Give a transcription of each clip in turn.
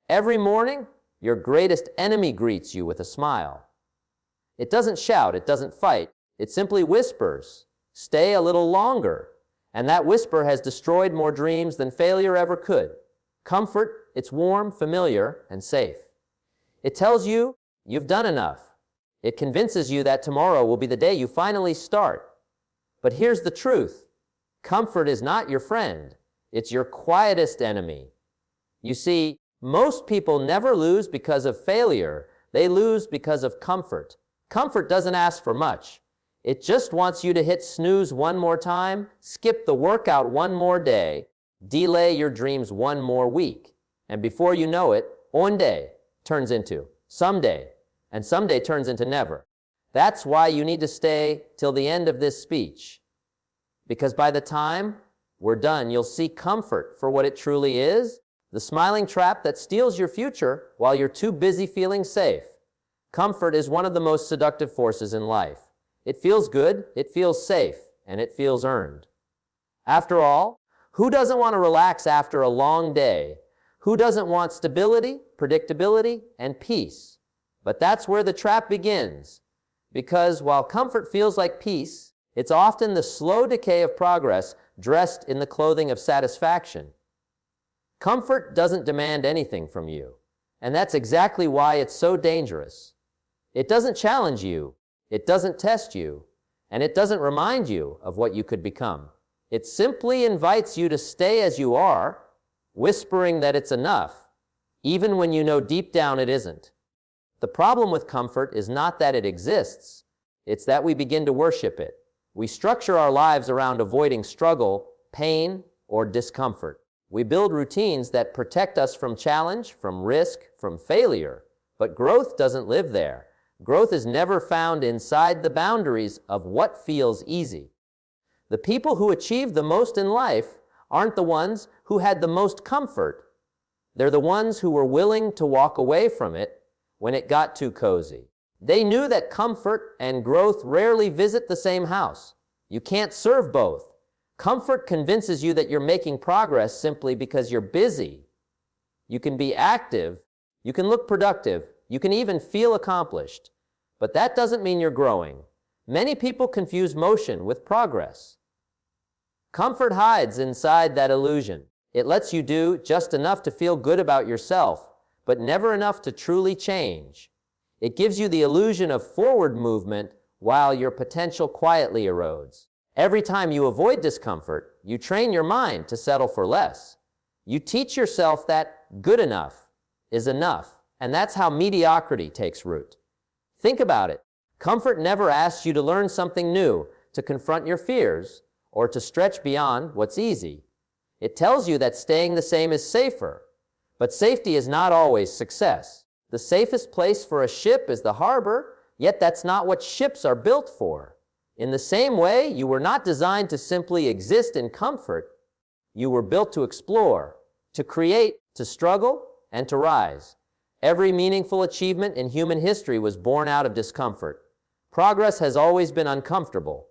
Every morning, your greatest enemy greets you with a smile. It doesn't shout, it doesn't fight, it simply whispers, "Stay a little longer." And that whisper has destroyed more dreams than failure ever could. Comfort, it's warm, familiar, and safe. It tells you you've done enough. It convinces you that tomorrow will be the day you finally start. But here's the truth. Comfort is not your friend. It's your quietest enemy. You see, most people never lose because of failure. They lose because of comfort. Comfort doesn't ask for much. It just wants you to hit snooze one more time, skip the workout one more day, delay your dreams one more week. And before you know it, one day turns into someday, and someday turns into never. That's why you need to stay till the end of this speech. Because by the time we're done, you'll see comfort for what it truly is, the smiling trap that steals your future while you're too busy feeling safe. Comfort is one of the most seductive forces in life. It feels good, it feels safe, and it feels earned. After all, who doesn't want to relax after a long day? Who doesn't want stability, predictability, and peace? But that's where the trap begins. Because while comfort feels like peace, it's often the slow decay of progress dressed in the clothing of satisfaction. Comfort doesn't demand anything from you, and that's exactly why it's so dangerous. It doesn't challenge you, it doesn't test you, and it doesn't remind you of what you could become. It simply invites you to stay as you are, whispering that it's enough, even when you know deep down it isn't. The problem with comfort is not that it exists, it's that we begin to worship it. We structure our lives around avoiding struggle, pain, or discomfort. We build routines that protect us from challenge, from risk, from failure. But growth doesn't live there. Growth is never found inside the boundaries of what feels easy. The people who achieve the most in life aren't the ones who had the most comfort. They're the ones who were willing to walk away from it when it got too cozy. They knew that comfort and growth rarely visit the same house. You can't serve both. Comfort convinces you that you're making progress simply because you're busy. You can be active, you can look productive, you can even feel accomplished. But that doesn't mean you're growing. Many people confuse motion with progress. Comfort hides inside that illusion. It lets you do just enough to feel good about yourself, but never enough to truly change. It gives you the illusion of forward movement while your potential quietly erodes. Every time you avoid discomfort, you train your mind to settle for less. You teach yourself that good enough is enough, and that's how mediocrity takes root. Think about it. Comfort never asks you to learn something new, to confront your fears, or to stretch beyond what's easy. It tells you that staying the same is safer, but safety is not always success. The safest place for a ship is the harbor, yet that's not what ships are built for. In the same way, you were not designed to simply exist in comfort. You were built to explore, to create, to struggle, and to rise. Every meaningful achievement in human history was born out of discomfort. Progress has always been uncomfortable.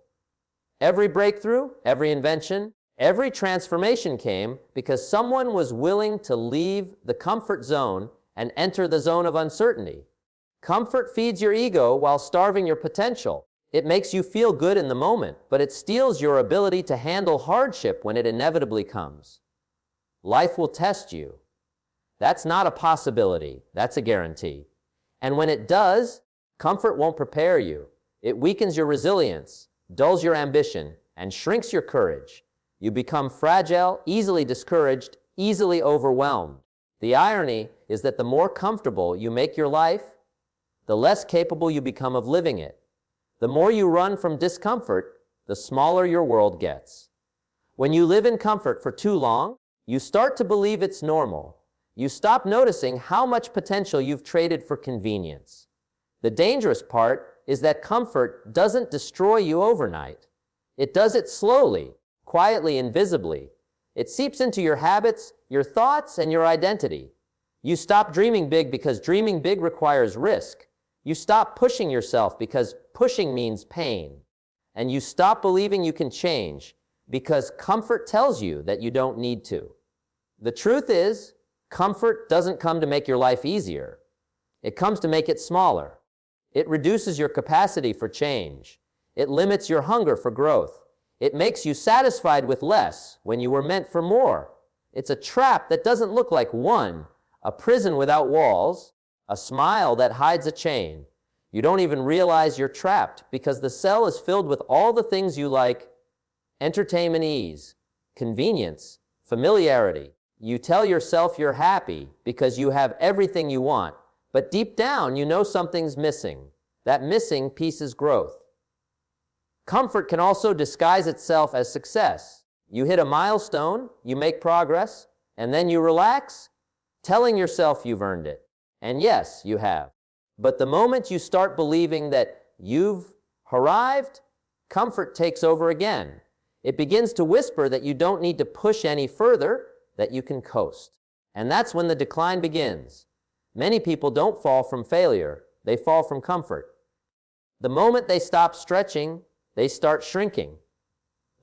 Every breakthrough, every invention, every transformation came because someone was willing to leave the comfort zone and enter the zone of uncertainty. Comfort feeds your ego while starving your potential. It makes you feel good in the moment, but it steals your ability to handle hardship when it inevitably comes. Life will test you. That's not a possibility, that's a guarantee. And when it does, comfort won't prepare you. It weakens your resilience, dulls your ambition, and shrinks your courage. You become fragile, easily discouraged, easily overwhelmed. The irony is that the more comfortable you make your life, the less capable you become of living it. The more you run from discomfort, the smaller your world gets. When you live in comfort for too long, you start to believe it's normal. You stop noticing how much potential you've traded for convenience. The dangerous part is that comfort doesn't destroy you overnight. It does it slowly, quietly, invisibly. It seeps into your habits, your thoughts, and your identity. You stop dreaming big because dreaming big requires risk. You stop pushing yourself because pushing means pain. And you stop believing you can change because comfort tells you that you don't need to. The truth is, Comfort doesn't come to make your life easier. It comes to make it smaller. It reduces your capacity for change. It limits your hunger for growth. It makes you satisfied with less when you were meant for more. It's a trap that doesn't look like one, a prison without walls, a smile that hides a chain. You don't even realize you're trapped because the cell is filled with all the things you like: entertainment, ease, convenience, familiarity. You tell yourself you're happy because you have everything you want, but deep down you know something's missing. That missing piece is growth. Comfort can also disguise itself as success. You hit a milestone, you make progress, and then you relax, telling yourself you've earned it. And yes, you have. But the moment you start believing that you've arrived, comfort takes over again. It begins to whisper that you don't need to push any further, that you can coast. And that's when the decline begins. Many people don't fall from failure, they fall from comfort. The moment they stop stretching, they start shrinking.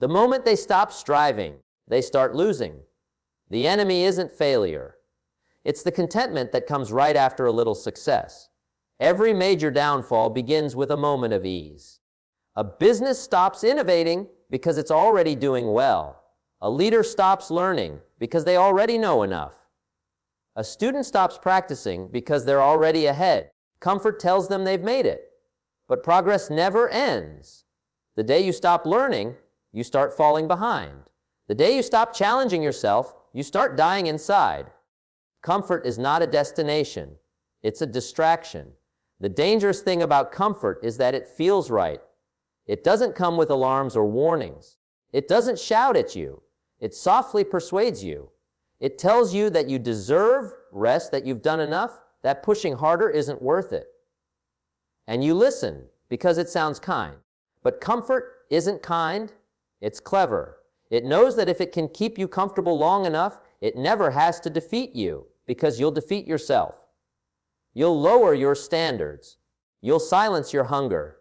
The moment they stop striving, they start losing. The enemy isn't failure. It's the contentment that comes right after a little success. Every major downfall begins with a moment of ease. A business stops innovating because it's already doing well. A leader stops learning because they already know enough. A student stops practicing because they're already ahead. Comfort tells them they've made it. But progress never ends. The day you stop learning, you start falling behind. The day you stop challenging yourself, you start dying inside. Comfort is not a destination. It's a distraction. The dangerous thing about comfort is that it feels right. It doesn't come with alarms or warnings. It doesn't shout at you. It softly persuades you. It tells you that you deserve rest, that you've done enough, that pushing harder isn't worth it. And you listen because it sounds kind. But comfort isn't kind, it's clever. It knows that if it can keep you comfortable long enough, it never has to defeat you, because you'll defeat yourself. You'll lower your standards. You'll silence your hunger.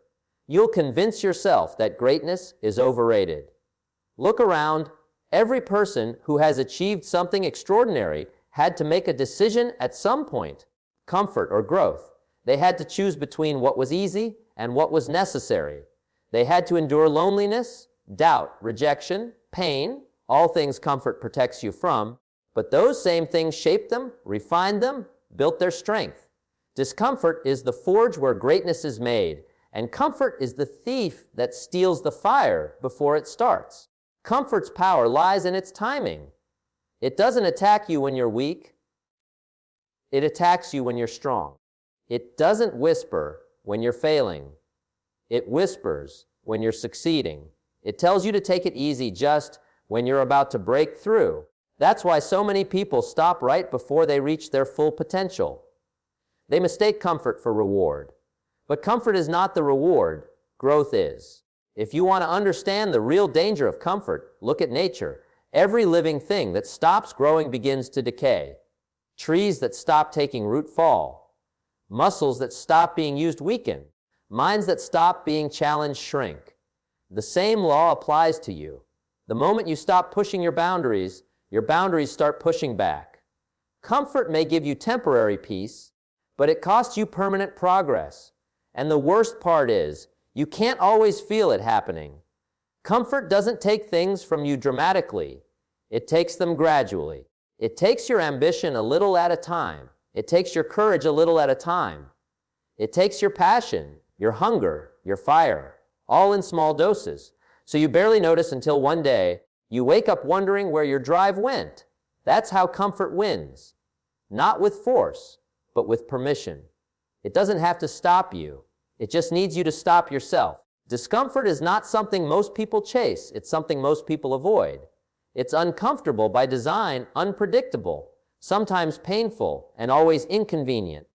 You'll convince yourself that greatness is overrated. Look around. Every person who has achieved something extraordinary had to make a decision at some point: comfort or growth. They had to choose between what was easy and what was necessary. They had to endure loneliness, doubt, rejection, pain, all things comfort protects you from, but those same things shaped them, refined them, built their strength. Discomfort is the forge where greatness is made, and comfort is the thief that steals the fire before it starts. Comfort's power lies in its timing. It doesn't attack you when you're weak. It attacks you when you're strong. It doesn't whisper when you're failing. It whispers when you're succeeding. It tells you to take it easy just when you're about to break through. That's why so many people stop right before they reach their full potential. They mistake comfort for reward. But comfort is not the reward, growth is. If you want to understand the real danger of comfort, look at nature. Every living thing that stops growing begins to decay. Trees that stop taking root fall. Muscles that stop being used weaken. Minds that stop being challenged shrink. The same law applies to you. The moment you stop pushing your boundaries start pushing back. Comfort may give you temporary peace, but it costs you permanent progress. And the worst part is, you can't always feel it happening. Comfort doesn't take things from you dramatically. It takes them gradually. It takes your ambition a little at a time. It takes your courage a little at a time. It takes your passion, your hunger, your fire, all in small doses. So you barely notice until one day you wake up wondering where your drive went. That's how comfort wins. Not with force, but with permission. It doesn't have to stop you. It just needs you to stop yourself. Discomfort is not something most people chase. It's something most people avoid. It's uncomfortable by design, unpredictable, sometimes painful, and always inconvenient.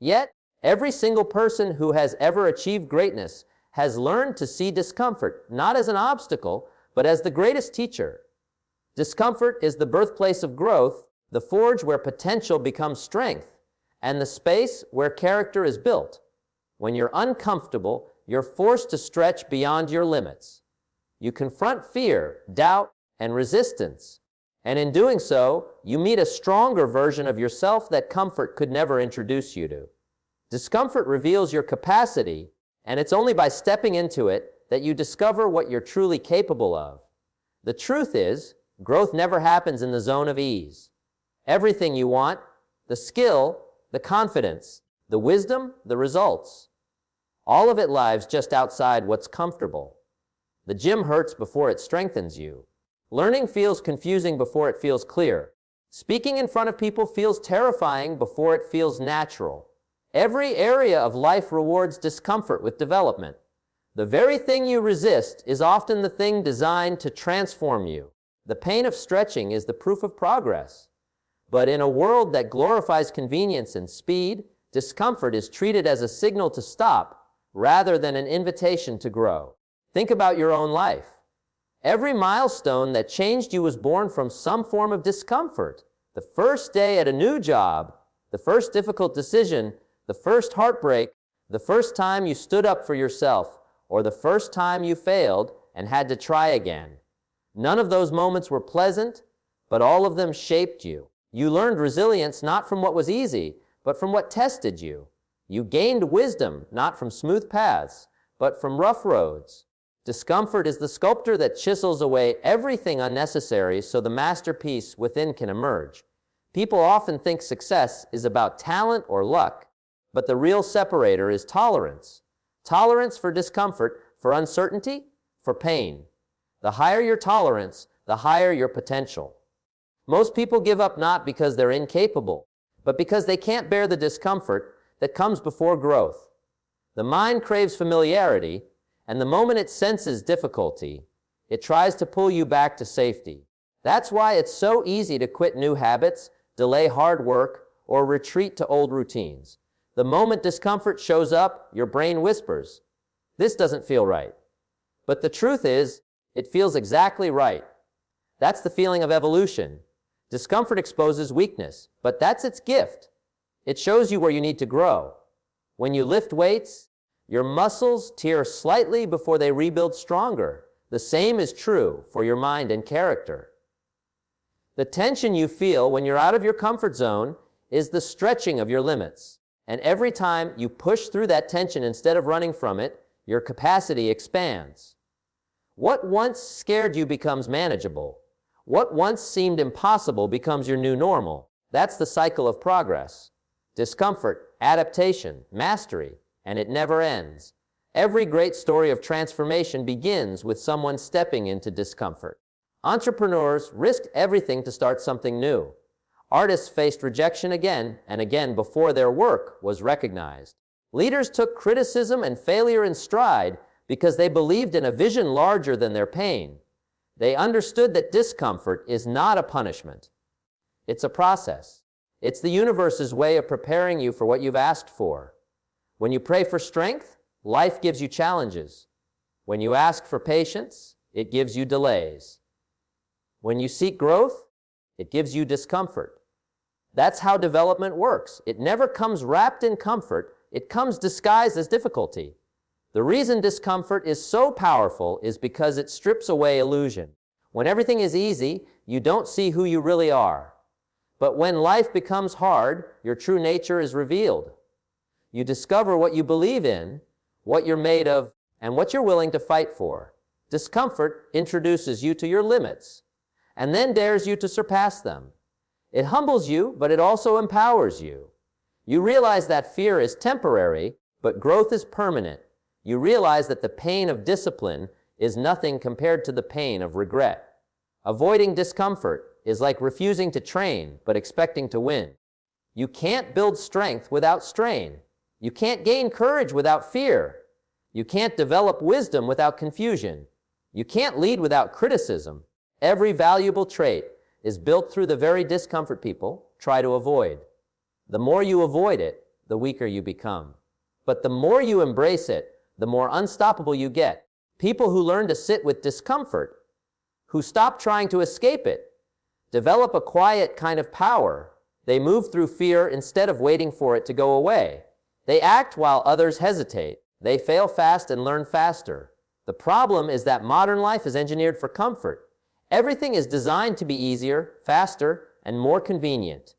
Yet, every single person who has ever achieved greatness has learned to see discomfort not as an obstacle, but as the greatest teacher. Discomfort is the birthplace of growth, the forge where potential becomes strength, and the space where character is built. When you're uncomfortable, you're forced to stretch beyond your limits. You confront fear, doubt, and resistance, And in doing so, you meet a stronger version of yourself that comfort could never introduce you to. Discomfort reveals your capacity, and it's only by stepping into it that you discover what you're truly capable of. The truth is, growth never happens in the zone of ease. Everything you want, the skill, the confidence, the wisdom, the results, all of it lies just outside what's comfortable. The gym hurts before it strengthens you. Learning feels confusing before it feels clear. Speaking in front of people feels terrifying before it feels natural. Every area of life rewards discomfort with development. The very thing you resist is often the thing designed to transform you. The pain of stretching is the proof of progress. But in a world that glorifies convenience and speed, discomfort is treated as a signal to stop rather than an invitation to grow. Think about your own life. Every milestone that changed you was born from some form of discomfort. The first day at a new job, the first difficult decision, the first heartbreak, the first time you stood up for yourself, or the first time you failed and had to try again. None of those moments were pleasant, but all of them shaped you. You learned resilience not from what was easy, but from what tested you. You gained wisdom not from smooth paths, but from rough roads. Discomfort is the sculptor that chisels away everything unnecessary so the masterpiece within can emerge. People often think success is about talent or luck, but the real separator is tolerance. Tolerance for discomfort, for uncertainty, for pain. The higher your tolerance, the higher your potential. Most people give up not because they're incapable, but because they can't bear the discomfort that comes before growth. The mind craves familiarity, and the moment it senses difficulty, it tries to pull you back to safety. That's why it's so easy to quit new habits, delay hard work, or retreat to old routines. The moment discomfort shows up, your brain whispers, "This doesn't feel right." But the truth is, it feels exactly right. That's the feeling of evolution. Discomfort exposes weakness, but that's its gift. It shows you where you need to grow. When you lift weights, your muscles tear slightly before they rebuild stronger. The same is true for your mind and character. The tension you feel when you're out of your comfort zone is the stretching of your limits. And every time you push through that tension instead of running from it, your capacity expands. What once scared you becomes manageable. What once seemed impossible becomes your new normal. That's the cycle of progress. Discomfort, adaptation, mastery, and it never ends. Every great story of transformation begins with someone stepping into discomfort. Entrepreneurs risked everything to start something new. Artists faced rejection again and again before their work was recognized. Leaders took criticism and failure in stride because they believed in a vision larger than their pain. They understood that discomfort is not a punishment. It's a process. It's the universe's way of preparing you for what you've asked for. When you pray for strength, life gives you challenges. When you ask for patience, it gives you delays. When you seek growth, it gives you discomfort. That's how development works. It never comes wrapped in comfort. It comes disguised as difficulty. The reason discomfort is so powerful is because it strips away illusion. When everything is easy, you don't see who you really are. But when life becomes hard, your true nature is revealed. You discover what you believe in, what you're made of, and what you're willing to fight for. Discomfort introduces you to your limits, and then dares you to surpass them. It humbles you, but it also empowers you. You realize that fear is temporary, but growth is permanent. You realize that the pain of discipline is nothing compared to the pain of regret. Avoiding discomfort is like refusing to train, but expecting to win. You can't build strength without strain. You can't gain courage without fear. You can't develop wisdom without confusion. You can't lead without criticism. Every valuable trait is built through the very discomfort people try to avoid. The more you avoid it, the weaker you become. But the more you embrace it, the more unstoppable you get. People who learn to sit with discomfort, who stop trying to escape it, develop a quiet kind of power. They move through fear instead of waiting for it to go away. They act while others hesitate. They fail fast and learn faster. The problem is that modern life is engineered for comfort. Everything is designed to be easier, faster, and more convenient.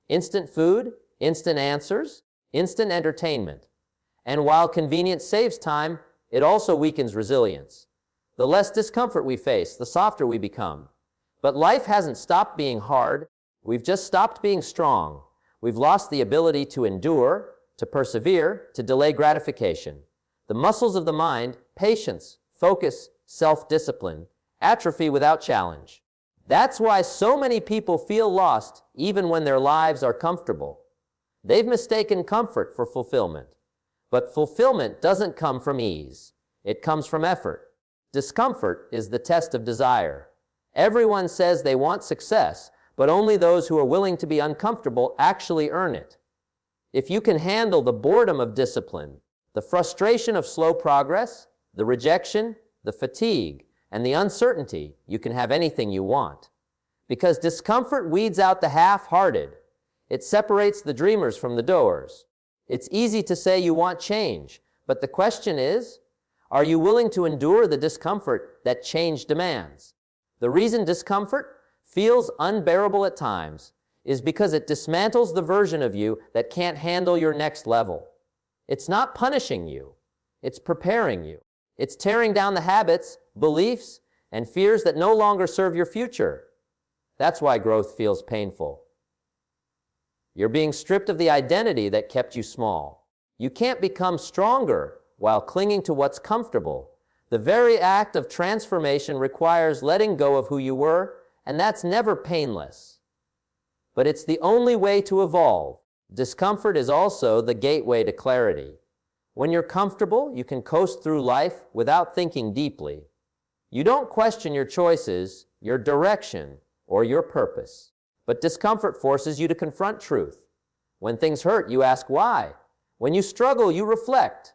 Instant food, instant answers, instant entertainment. And while convenience saves time, it also weakens resilience. The less discomfort we face, the softer we become. But life hasn't stopped being hard. We've just stopped being strong. We've lost the ability to endure, to persevere, to delay gratification. The muscles of the mind, patience, focus, self-discipline, atrophy without challenge. That's why so many people feel lost even when their lives are comfortable. They've mistaken comfort for fulfillment. But fulfillment doesn't come from ease. It comes from effort. Discomfort is the test of desire. Everyone says they want success, but only those who are willing to be uncomfortable actually earn it. If you can handle the boredom of discipline, the frustration of slow progress, the rejection, the fatigue, and the uncertainty, you can have anything you want. Because discomfort weeds out the half-hearted. It separates the dreamers from the doers. It's easy to say you want change, but the question is, are you willing to endure the discomfort that change demands? The reason discomfort feels unbearable at times is because it dismantles the version of you that can't handle your next level. It's not punishing you. It's preparing you. It's tearing down the habits, beliefs, and fears that no longer serve your future. That's why growth feels painful. You're being stripped of the identity that kept you small. You can't become stronger while clinging to what's comfortable. The very act of transformation requires letting go of who you were, and that's never painless. But it's the only way to evolve. Discomfort is also the gateway to clarity. When you're comfortable, you can coast through life without thinking deeply. You don't question your choices, your direction, or your purpose. But discomfort forces you to confront truth. When things hurt, you ask why. When you struggle, you reflect.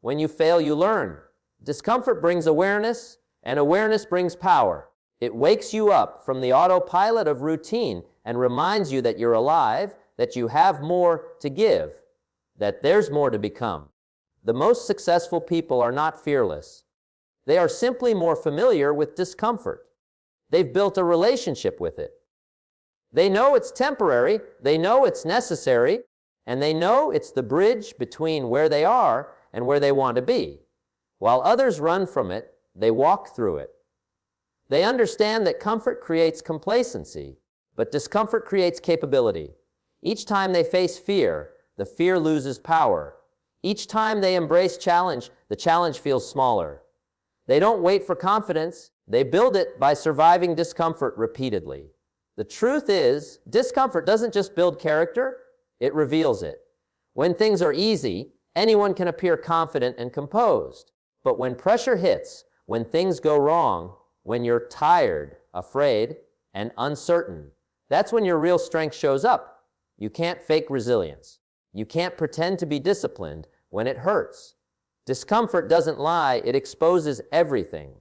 When you fail, you learn. Discomfort brings awareness, and awareness brings power. It wakes you up from the autopilot of routine and reminds you that you're alive, that you have more to give, that there's more to become. The most successful people are not fearless. They are simply more familiar with discomfort. They've built a relationship with it. They know it's temporary, they know it's necessary, and they know it's the bridge between where they are and where they want to be. While others run from it, they walk through it. They understand that comfort creates complacency, but discomfort creates capability. Each time they face fear, the fear loses power. Each time they embrace challenge, the challenge feels smaller. They don't wait for confidence, they build it by surviving discomfort repeatedly. The truth is, discomfort doesn't just build character, it reveals it. When things are easy, anyone can appear confident and composed. But when pressure hits, when things go wrong, when you're tired, afraid, and uncertain, that's when your real strength shows up. You can't fake resilience. You can't pretend to be disciplined when it hurts. Discomfort doesn't lie, it exposes everything.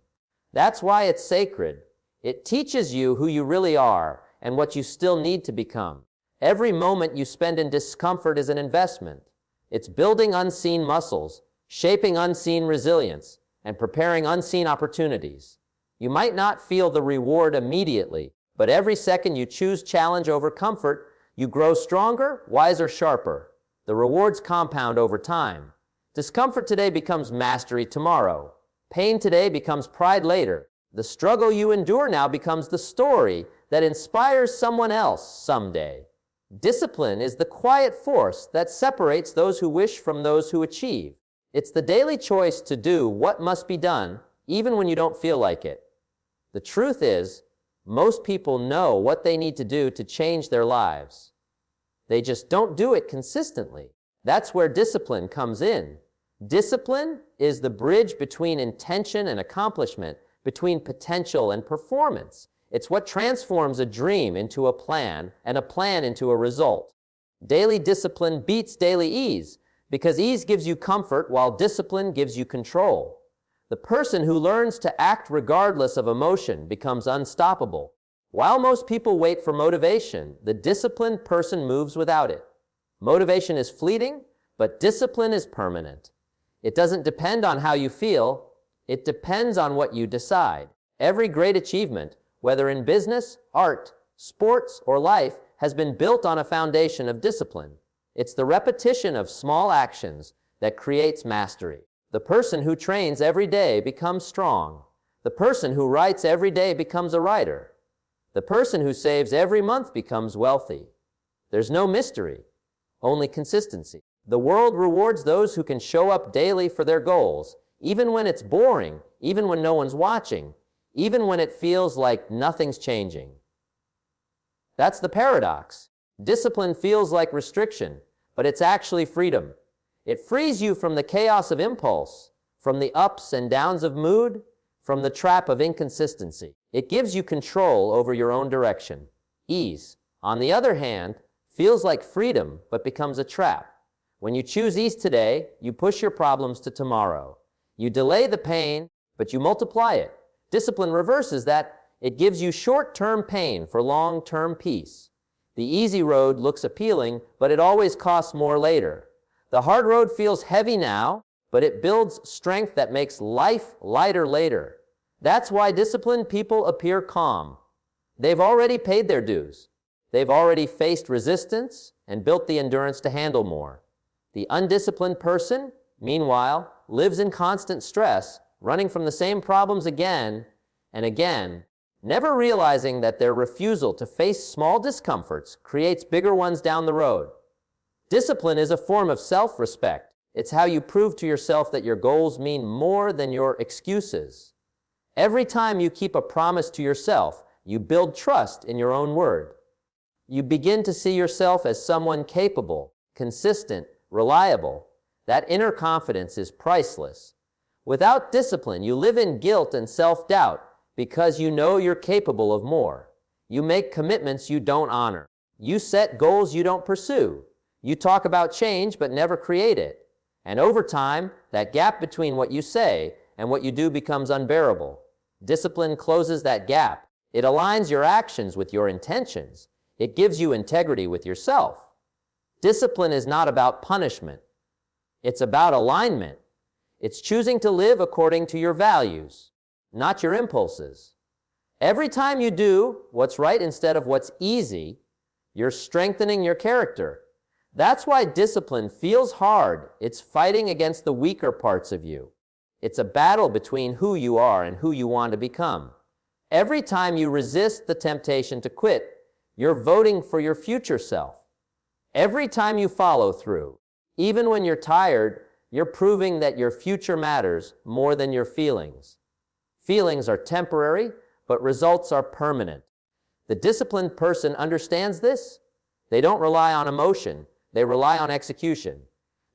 That's why it's sacred. It teaches you who you really are and what you still need to become. Every moment you spend in discomfort is an investment. It's building unseen muscles, shaping unseen resilience, and preparing unseen opportunities. You might not feel the reward immediately, but every second you choose challenge over comfort, you grow stronger, wiser, sharper. The rewards compound over time. Discomfort today becomes mastery tomorrow. Pain today becomes pride later. The struggle you endure now becomes the story that inspires someone else someday. Discipline is the quiet force that separates those who wish from those who achieve. It's the daily choice to do what must be done, even when you don't feel like it. The truth is, most people know what they need to do to change their lives. They just don't do it consistently. That's where discipline comes in. Discipline is the bridge between intention and accomplishment, between potential and performance. It's what transforms a dream into a plan and a plan into a result. Daily discipline beats daily ease because ease gives you comfort while discipline gives you control. The person who learns to act regardless of emotion becomes unstoppable. While most people wait for motivation, the disciplined person moves without it. Motivation is fleeting, but discipline is permanent. It doesn't depend on how you feel, it depends on what you decide. Every great achievement, whether in business, art, sports, or life, has been built on a foundation of discipline. It's the repetition of small actions that creates mastery. The person who trains every day becomes strong. The person who writes every day becomes a writer. The person who saves every month becomes wealthy. There's no mystery, only consistency. The world rewards those who can show up daily for their goals, even when it's boring, even when no one's watching, even when it feels like nothing's changing. That's the paradox. Discipline feels like restriction, but it's actually freedom. It frees you from the chaos of impulse, from the ups and downs of mood, from the trap of inconsistency. It gives you control over your own direction. Ease, on the other hand, feels like freedom, but becomes a trap. When you choose ease today, you push your problems to tomorrow. You delay the pain, but you multiply it. Discipline reverses that. It gives you short-term pain for long-term peace. The easy road looks appealing, but it always costs more later. The hard road feels heavy now, but it builds strength that makes life lighter later. That's why disciplined people appear calm. They've already paid their dues. They've already faced resistance and built the endurance to handle more. The undisciplined person, meanwhile, lives in constant stress, running from the same problems again and again, never realizing that their refusal to face small discomforts creates bigger ones down the road. Discipline is a form of self-respect. It's how you prove to yourself that your goals mean more than your excuses. Every time you keep a promise to yourself, you build trust in your own word. You begin to see yourself as someone capable, consistent, reliable. That inner confidence is priceless. Without discipline, you live in guilt and self-doubt because you know you're capable of more. You make commitments you don't honor. You set goals you don't pursue. You talk about change but never create it. And over time, that gap between what you say and what you do becomes unbearable. Discipline closes that gap. It aligns your actions with your intentions. It gives you integrity with yourself. Discipline is not about punishment. It's about alignment. It's choosing to live according to your values, not your impulses. Every time you do what's right instead of what's easy, you're strengthening your character. That's why discipline feels hard. It's fighting against the weaker parts of you. It's a battle between who you are and who you want to become. Every time you resist the temptation to quit, you're voting for your future self. Every time you follow through, even when you're tired, you're proving that your future matters more than your feelings. Feelings are temporary, but results are permanent. The disciplined person understands this. They don't rely on emotion. They rely on execution.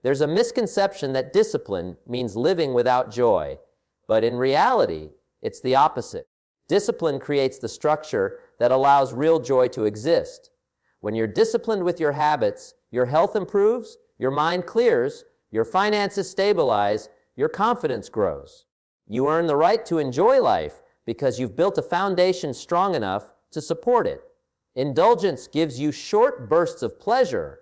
There's a misconception that discipline means living without joy, but in reality, it's the opposite. Discipline creates the structure that allows real joy to exist. When you're disciplined with your habits, your health improves, your mind clears, your finances stabilize, your confidence grows. You earn the right to enjoy life because you've built a foundation strong enough to support it. Indulgence gives you short bursts of pleasure,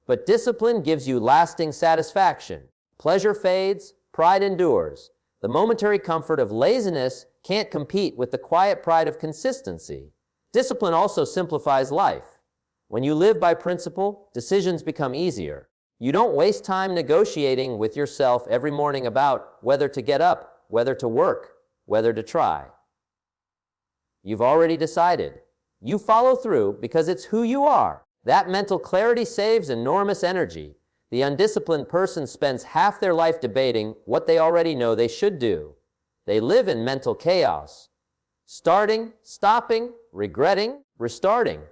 but discipline gives you lasting satisfaction. Pleasure fades, pride endures. The momentary comfort of laziness can't compete with the quiet pride of consistency. Discipline also simplifies life. When you live by principle, decisions become easier. You don't waste time negotiating with yourself every morning about whether to get up, whether to work, whether to try. You've already decided. You follow through because it's who you are. That mental clarity saves enormous energy. The undisciplined person spends half their life debating what they already know they should do. They live in mental chaos. Starting, stopping, regretting, restarting.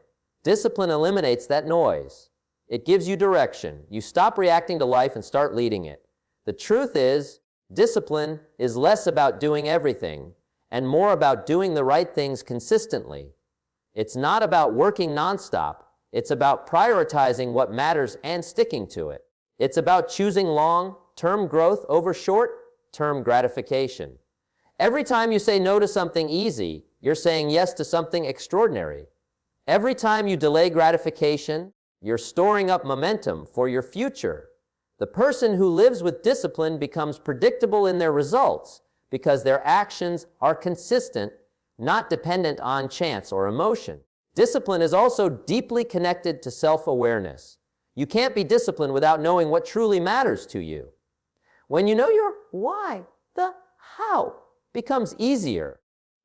Discipline eliminates that noise. It gives you direction. You stop reacting to life and start leading it. The truth is, discipline is less about doing everything and more about doing the right things consistently. It's not about working nonstop. It's about prioritizing what matters and sticking to it. It's about choosing long-term growth over short-term gratification. Every time you say no to something easy, you're saying yes to something extraordinary. Every time you delay gratification, you're storing up momentum for your future. The person who lives with discipline becomes predictable in their results because their actions are consistent not dependent on chance or emotion. Discipline is also deeply connected to self-awareness. You can't be disciplined without knowing what truly matters to you. When you know your why, the how becomes easier.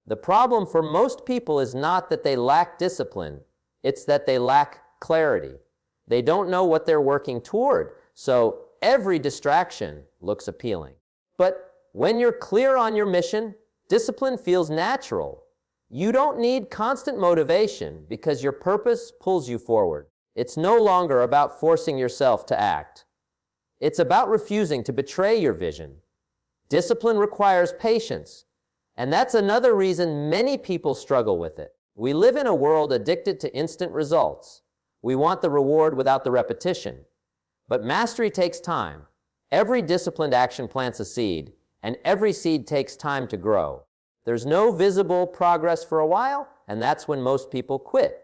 The problem for most people is not that they lack discipline, it's that they lack clarity. They don't know what they're working toward, so every distraction looks appealing. But when you're clear on your mission, discipline feels natural. You don't need constant motivation because your purpose pulls you forward. It's no longer about forcing yourself to act. It's about refusing to betray your vision. Discipline requires patience, and that's another reason many people struggle with it. We live in a world addicted to instant results. We want the reward without the repetition. But mastery takes time. Every disciplined action plants a seed, and every seed takes time to grow. There's no visible progress for a while, and that's when most people quit.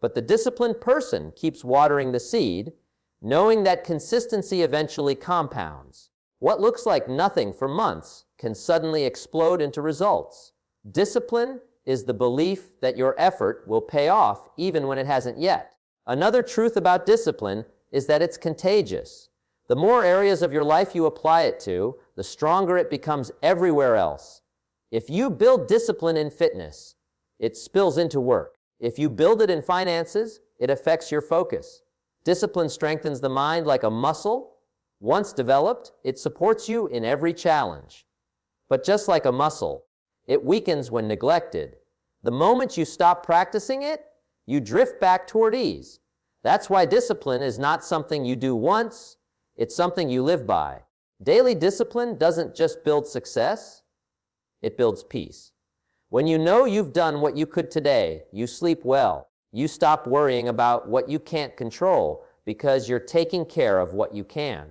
But the disciplined person keeps watering the seed, knowing that consistency eventually compounds. What looks like nothing for months can suddenly explode into results. Discipline is the belief that your effort will pay off even when it hasn't yet. Another truth about discipline is that it's contagious. The more areas of your life you apply it to, the stronger it becomes everywhere else. If you build discipline in fitness, it spills into work. If you build it in finances, it affects your focus. Discipline strengthens the mind like a muscle. Once developed, it supports you in every challenge. But just like a muscle, it weakens when neglected. The moment you stop practicing it, you drift back toward ease. That's why discipline is not something you do once, it's something you live by. Daily discipline doesn't just build success, it builds peace. When you know you've done what you could today, you sleep well. You stop worrying about what you can't control because you're taking care of what you can.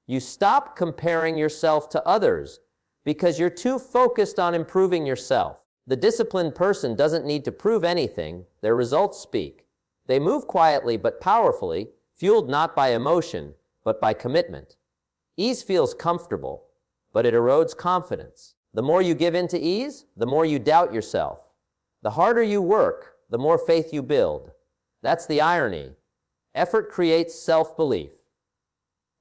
You stop comparing yourself to others because you're too focused on improving yourself. The disciplined person doesn't need to prove anything, their results speak. They move quietly but powerfully, fueled not by emotion, but by commitment. Ease feels comfortable, but it erodes confidence. The more you give in to ease, the more you doubt yourself. The harder you work, the more faith you build. That's the irony. Effort creates self-belief.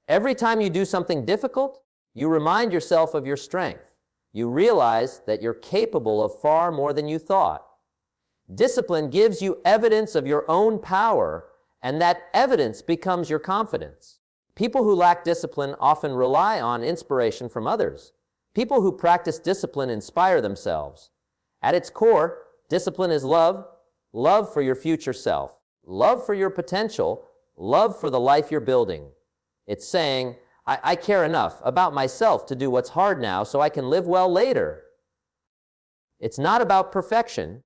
Every time you do something difficult, you remind yourself of your strength. You realize that you're capable of far more than you thought. Discipline gives you evidence of your own power, and that evidence becomes your confidence. People who lack discipline often rely on inspiration from others. People who practice discipline inspire themselves. At its core, discipline is love, love for your future self, love for your potential, love for the life you're building. It's saying, I care enough about myself to do what's hard now so I can live well later. It's not about perfection,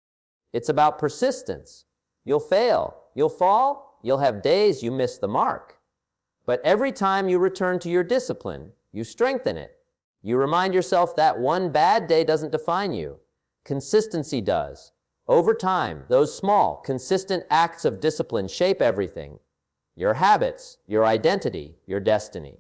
it's about persistence. You'll fail, you'll fall, you'll have days you miss the mark. But every time you return to your discipline, you strengthen it. You remind yourself that one bad day doesn't define you. Consistency does. Over time, those small, consistent acts of discipline shape everything. Your habits, your identity, your destiny.